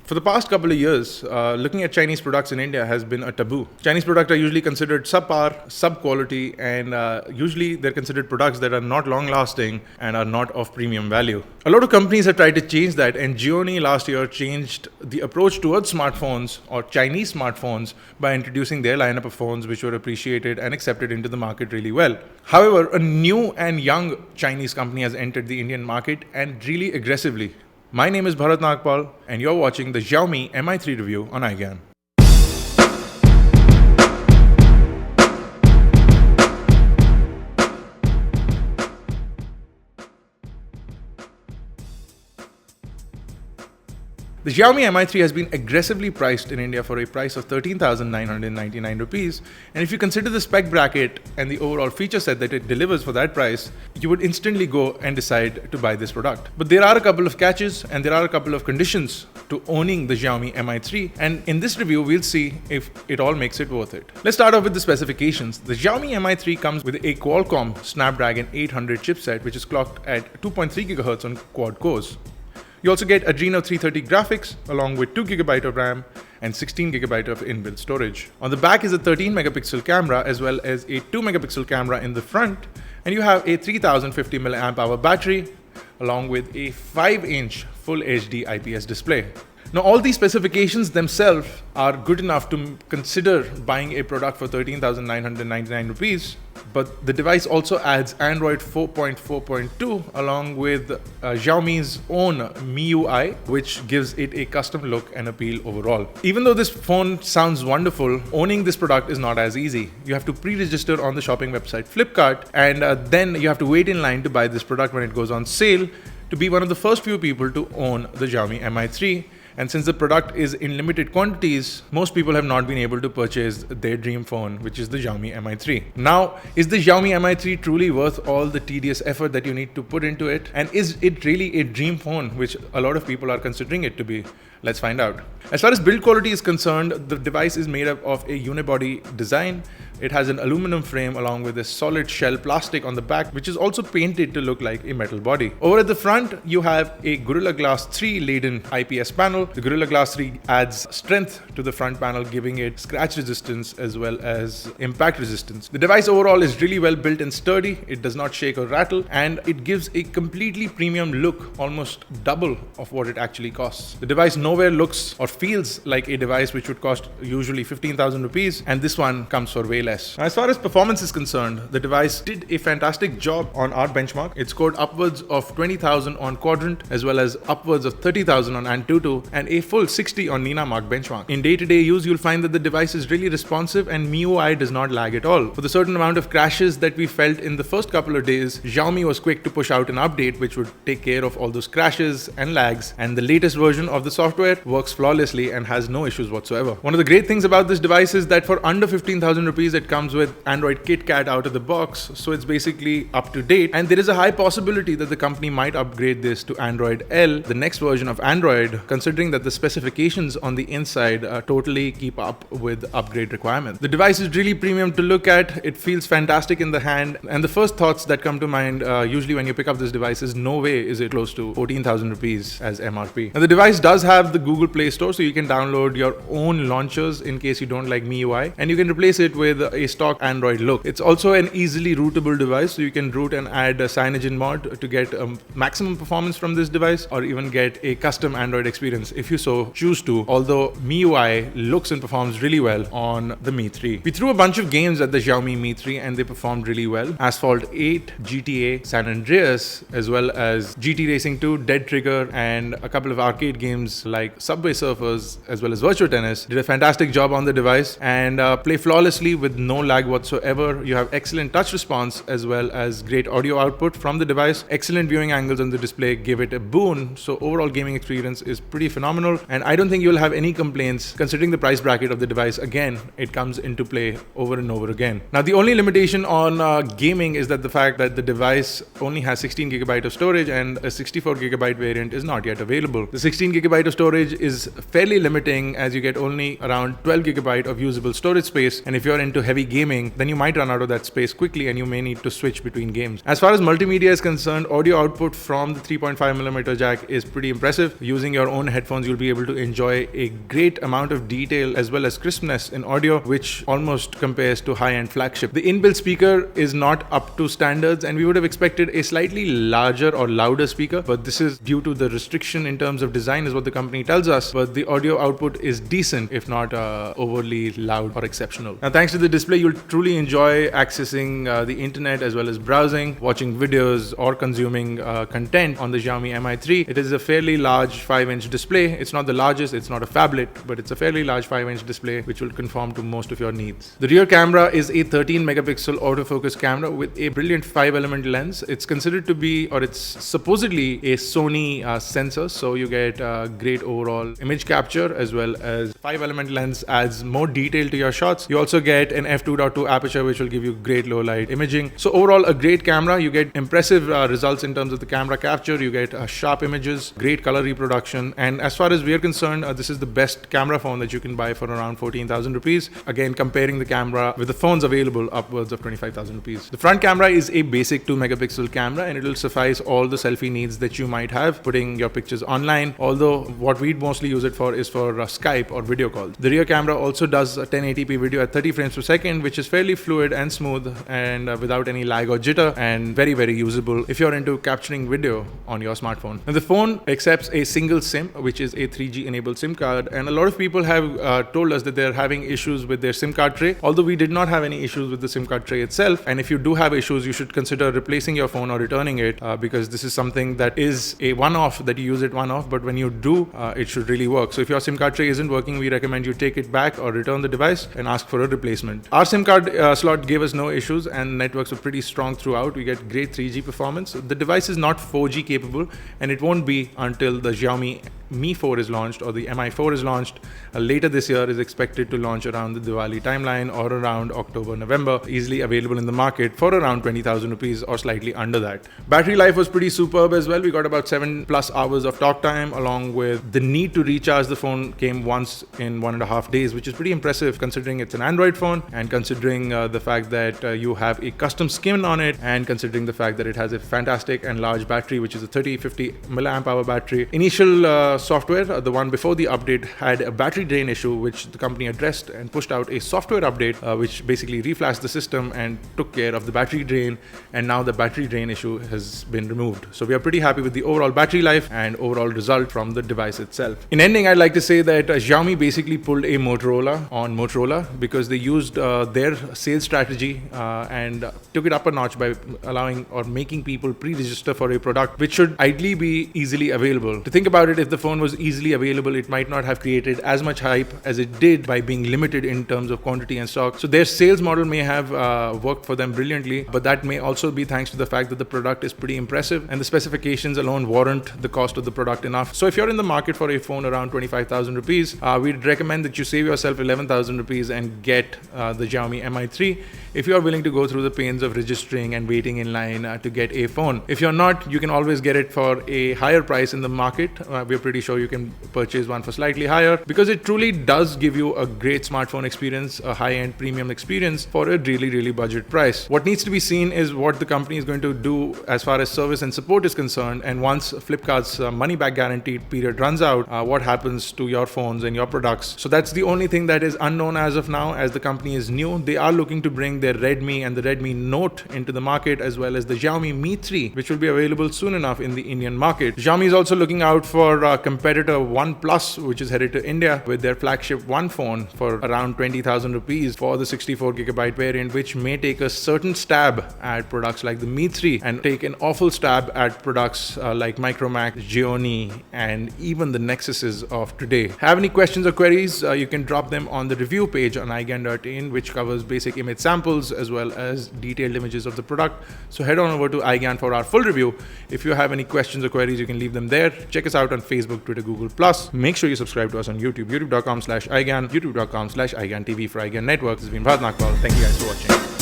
For the past couple of years, looking at Chinese products in India has been a taboo. Chinese products are usually considered subpar, sub-quality, and usually they're considered products that are not long-lasting and are not of premium value. A lot of companies have tried to change that, and Xiaomi last year changed the approach towards smartphones or Chinese smartphones by introducing their lineup of phones which were appreciated and accepted into the market really well. However, a new and young Chinese company has entered the Indian market and really aggressively. My name is Bharat Nagpal, and you're watching the Xiaomi Mi3 review on iGyaan. The Xiaomi Mi3 has been aggressively priced in India for a price of 13,999 rupees, and if you consider the spec bracket and the overall feature set that it delivers for that price, you would instantly go and decide to buy this product. But there are a couple of catches and there are a couple of conditions to owning the Xiaomi Mi3, and in this review we'll see if it all makes it worth it. Let's start off with the specifications. The Xiaomi Mi3 comes with a Qualcomm Snapdragon 800 chipset, which is clocked at 2.3 GHz on quad cores. You also get Adreno 330 graphics along with 2GB of RAM and 16GB of inbuilt storage. On the back is a 13 megapixel camera as well as a 2 megapixel camera in the front, and you have a 3050 mAh battery along with a 5-inch Full HD IPS display. Now, all these specifications themselves are good enough to consider buying a product for 13,999 rupees, but the device also adds Android 4.4.2 along with Xiaomi's own MIUI, which gives it a custom look and appeal overall. Even though this phone sounds wonderful, owning this product is not as easy. You have to pre-register on the shopping website Flipkart, and then you have to wait in line to buy this product when it goes on sale to be one of the first few people to own the Xiaomi Mi3. And since the product is in limited quantities, most people have not been able to purchase their dream phone, which is the Xiaomi Mi3. Now, is the Xiaomi Mi3 truly worth all the tedious effort that you need to put into it? And is it really a dream phone, which a lot of people are considering it to be? Let's find out. As far as build quality is concerned, the device is made up of a unibody design. It has an aluminum frame along with a solid shell plastic on the back, which is also painted to look like a metal body. Over at the front, you have a Gorilla Glass 3 laden IPS panel. The Gorilla Glass 3 adds strength to the front panel, giving it scratch resistance as well as impact resistance. The device overall is really well built and sturdy. It does not shake or rattle, and it gives a completely premium look, almost double of what it actually costs. The device nowhere looks or feels like a device which would cost usually 15,000 rupees, and this one comes for way less. As far as performance is concerned, the device did a fantastic job on our benchmark. It scored upwards of 20,000 on Quadrant as well as upwards of 30,000 on Antutu and a full 60 on Nina Mark benchmark. In day-to-day use, you'll find that the device is really responsive and MIUI does not lag at all. For the certain amount of crashes that we felt in the first couple of days, Xiaomi was quick to push out an update which would take care of all those crashes and lags, and the latest version of the software works flawlessly and has no issues whatsoever. One of the great things about this device is that for under 15,000 rupees, it comes with Android KitKat out of the box, so it's basically up to date, and there is a high possibility that the company might upgrade this to Android L, the next version of Android, considering that the specifications on the inside totally keep up with upgrade requirements. The device is really premium to look at. It feels fantastic in the hand, and the first thoughts that come to mind usually when you pick up this device is no way is it close to 14,000 rupees as MRP. Now, the device does have the Google Play Store, so you can download your own launchers in case you don't like MIUI, and you can replace it with a stock Android look. It's also an easily rootable device, so you can root and add a CyanogenMod to get maximum performance from this device, or even get a custom Android experience if you so choose to, although MIUI looks and performs really well on the Mi 3. We threw a bunch of games at the Xiaomi Mi 3 and they performed really well. Asphalt 8, GTA, San Andreas, as well as GT Racing 2, Dead Trigger, and a couple of arcade games like Subway Surfers, as well as Virtua Tennis, did a fantastic job on the device and play flawlessly with no lag whatsoever. You have excellent touch response as well as great audio output from the device. Excellent viewing angles on the display give it a boon, so overall gaming experience is pretty phenomenal, and I don't think you'll have any complaints considering the price bracket of the device. Again, it comes into play over and over again. Now, the only limitation on gaming is that the fact that the device only has 16GB of storage and a 64GB variant is not yet available. The 16GB of storage is fairly limiting as you get only around 12GB of usable storage space, and if you're into heavy gaming, then you might run out of that space quickly and you may need to switch between games. As far as multimedia is concerned, audio output from the 3.5mm jack is pretty impressive. Using your own headphones, you'll be able to enjoy a great amount of detail as well as crispness in audio, which almost compares to high-end flagship. The inbuilt speaker is not up to standards, and we would have expected a slightly larger or louder speaker, but this is due to the restriction in terms of design is what the company tells us. But the audio output is decent, if not overly loud or exceptional. Now, thanks to the display, you'll truly enjoy accessing the internet as well as browsing, watching videos or consuming content on the Xiaomi Mi3. It is a fairly large 5-inch display. It's not the largest, it's not a phablet, but it's a fairly large 5-inch display which will conform to most of your needs. The rear camera is a 13 megapixel autofocus camera with a brilliant 5-element lens. It's considered to be, or it's supposedly a Sony sensor, so you get great overall image capture as well as 5-element lens adds more detail to your shots. You also get an f2.2 aperture which will give you great low light imaging. So overall a great camera. You get impressive results in terms of the camera capture. You get sharp images, great color reproduction, and as far as we are concerned, this is the best camera phone that you can buy for around 14,000 rupees. Again, comparing the camera with the phones available upwards of 25,000 rupees. The front camera is a basic 2 megapixel camera and it will suffice all the selfie needs that you might have putting your pictures online, although what we'd mostly use it for is for Skype or video calls. The rear camera also does a 1080p video at 30 frames per second, which is fairly fluid and smooth and without any lag or jitter, and very, very usable if you're into capturing video on your smartphone. Now, the phone accepts a single SIM, which is a 3G enabled SIM card, and a lot of people have told us that they're having issues with their SIM card tray, although we did not have any issues with the SIM card tray itself. And if you do have issues, you should consider replacing your phone or returning it because this is something that is a one-off, that you use it one-off, but when you do, it should really work. So if your SIM card tray isn't working, we recommend you take it back or return the device and ask for a replacement. Our SIM card slot gave us no issues and networks were pretty strong throughout. We get great 3G performance. The device is not 4G capable and it won't be until the Xiaomi Mi4 is launched or the Mi4 is launched later this year. Is expected to launch around the Diwali timeline or around October, November. Easily available in the market for around 20,000 rupees or slightly under that. Battery life was pretty superb as well. We got about 7+ hours of talk time, along with the need to recharge the phone came once in 1.5 days, which is pretty impressive considering it's an Android phone and considering the fact that you have a custom skin on it and considering the fact that it has a fantastic and large battery, which is a 3050 milliamp hour battery. Initial software, the one before the update, had a battery drain issue which the company addressed and pushed out a software update which basically reflashed the system and took care of the battery drain, and now the battery drain issue has been removed. So we are pretty happy with the overall battery life and overall result from the device itself. In ending, I'd like to say that Xiaomi basically pulled a Motorola on Motorola because they used their sales strategy and took it up a notch by allowing or making people pre-register for a product which should ideally be easily available. To think about it, if the phone was easily available, it might not have created as much hype as it did by being limited in terms of quantity and stock. So their sales model may have worked for them brilliantly, but that may also be thanks to the fact that the product is pretty impressive and the specifications alone warrant the cost of the product enough. So if you're in the market for a phone around 25,000 rupees, we'd recommend that you save yourself 11,000 rupees and get the Xiaomi Mi3 if you are willing to go through the pains of registering and waiting in line to get a phone. If you're not, you can always get it for a higher price in the market. We're pretty sure you can purchase one for slightly higher because it truly does give you a great smartphone experience, a high-end premium experience for a really, really budget price. What needs to be seen is what the company is going to do as far as service and support is concerned, and once Flipkart's money-back guaranteed period runs out, what happens to your phones and your products. So that's the only thing that is unknown as of now, as the company is new. They are looking to bring their Redmi and the Redmi Note into the market, as well as the Xiaomi Mi3, which will be available soon enough in the Indian market. Xiaomi is also looking out for competitor OnePlus, which is headed to India with their flagship One phone for around 20,000 rupees for the 64GB variant, which may take a certain stab at products like the Mi3 and take an awful stab at products like Micromax, Xiaomi, and even the Nexuses of today. Have any questions or queries? You can drop them on the review page on iGyaan.in, which covers basic image samples as well as detailed images of the product. So head on over to iGyaan for our full review. If you have any questions or queries, you can leave them there. Check us out on Facebook, Twitter, Google+. Make sure you subscribe to us on YouTube, youtube.com/iGyaan, youtube.com/iGyaan TV for iGyaan Network. This has been Bharat Nagpal. Thank you guys for watching.